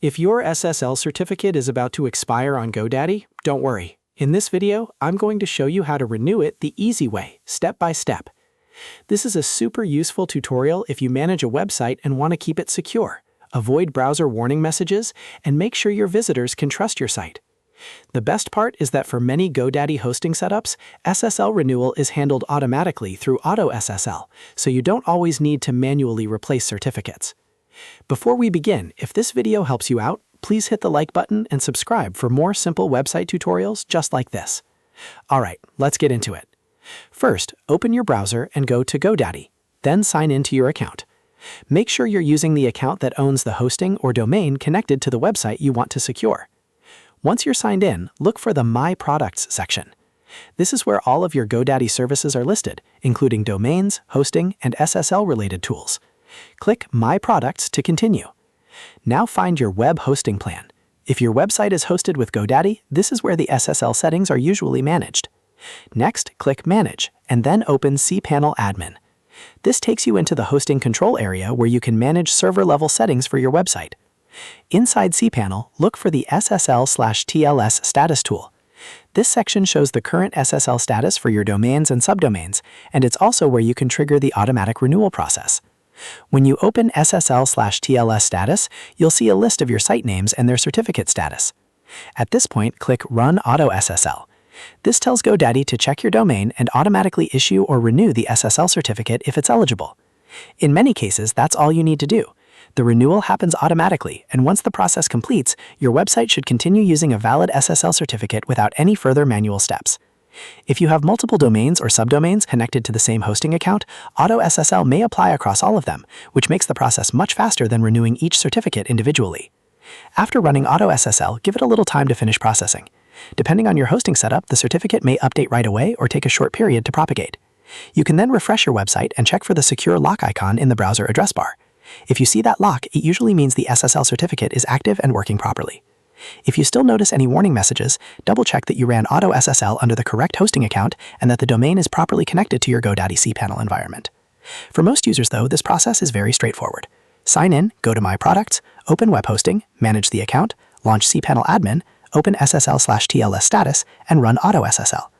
If your SSL certificate is about to expire on GoDaddy, don't worry. In this video, I'm going to show you how to renew it the easy way, step by step. This is a super useful tutorial if you manage a website and want to keep it secure, avoid browser warning messages, and make sure your visitors can trust your site. The best part is that for many GoDaddy hosting setups, SSL renewal is handled automatically through AutoSSL, so you don't always need to manually replace certificates. Before we begin, if this video helps you out, please hit the like button and subscribe for more simple website tutorials just like this. Alright, let's get into it. First, open your browser and go to GoDaddy, then sign into your account. Make sure you're using the account that owns the hosting or domain connected to the website you want to secure. Once you're signed in, look for the My Products section. This is where all of your GoDaddy services are listed, including domains, hosting, and SSL-related tools. Click My Products to continue. Now find your web hosting plan. If your website is hosted with GoDaddy, this is where the SSL settings are usually managed. Next, click Manage, and then open cPanel Admin. This takes you into the hosting control area where you can manage server-level settings for your website. Inside cPanel, look for the SSL/TLS Status tool. This section shows the current SSL status for your domains and subdomains, and it's also where you can trigger the automatic renewal process. When you open SSL/TLS Status, you'll see a list of your site names and their certificate status. At this point, click Run AutoSSL. This tells GoDaddy to check your domain and automatically issue or renew the SSL certificate if it's eligible. In many cases, that's all you need to do. The renewal happens automatically, and once the process completes, your website should continue using a valid SSL certificate without any further manual steps. If you have multiple domains or subdomains connected to the same hosting account, AutoSSL may apply across all of them, which makes the process much faster than renewing each certificate individually. After running AutoSSL, give it a little time to finish processing. Depending on your hosting setup, the certificate may update right away or take a short period to propagate. You can then refresh your website and check for the secure lock icon in the browser address bar. If you see that lock, it usually means the SSL certificate is active and working properly. If you still notice any warning messages, double-check that you ran AutoSSL under the correct hosting account and that the domain is properly connected to your GoDaddy cPanel environment. For most users, though, this process is very straightforward. Sign in, go to My Products, open web hosting, manage the account, launch cPanel Admin, open SSL/TLS Status, and run AutoSSL.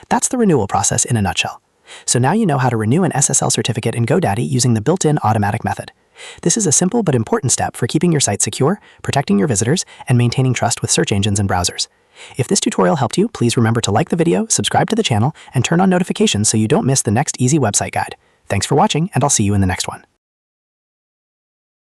That's the renewal process in a nutshell. So now you know how to renew an SSL certificate in GoDaddy using the built-in automatic method. This is a simple but important step for keeping your site secure, protecting your visitors, and maintaining trust with search engines and browsers. If this tutorial helped you, please remember to like the video, subscribe to the channel, and turn on notifications so you don't miss the next easy website guide. Thanks for watching, and I'll see you in the next one.